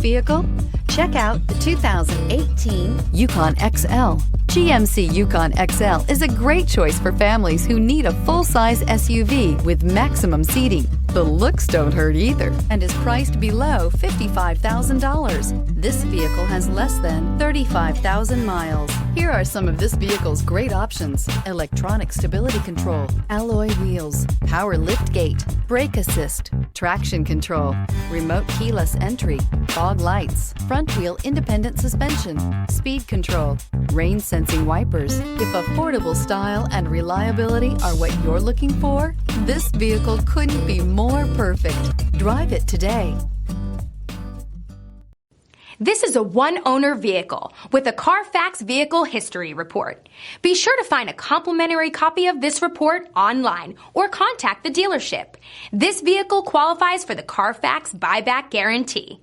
vehicle? Check out the 2018 Yukon XL. GMC Yukon XL is a great choice for families who need a full-size SUV with maximum seating. The looks don't hurt either and is priced below $55,000. This vehicle has less than 35,000 miles. Here are some of this vehicle's great options: electronic stability control, alloy wheels, power liftgate, brake assist, traction control, remote keyless entry, fog lights, front wheel independent suspension, speed control, rain sensing wipers. If affordable style and reliability are what you're looking for, this vehicle couldn't be more perfect. Drive it today. This is a one-owner vehicle with a Carfax Vehicle History Report. Be sure to find a complimentary copy of this report online or contact the dealership. This vehicle qualifies for the Carfax Buyback Guarantee.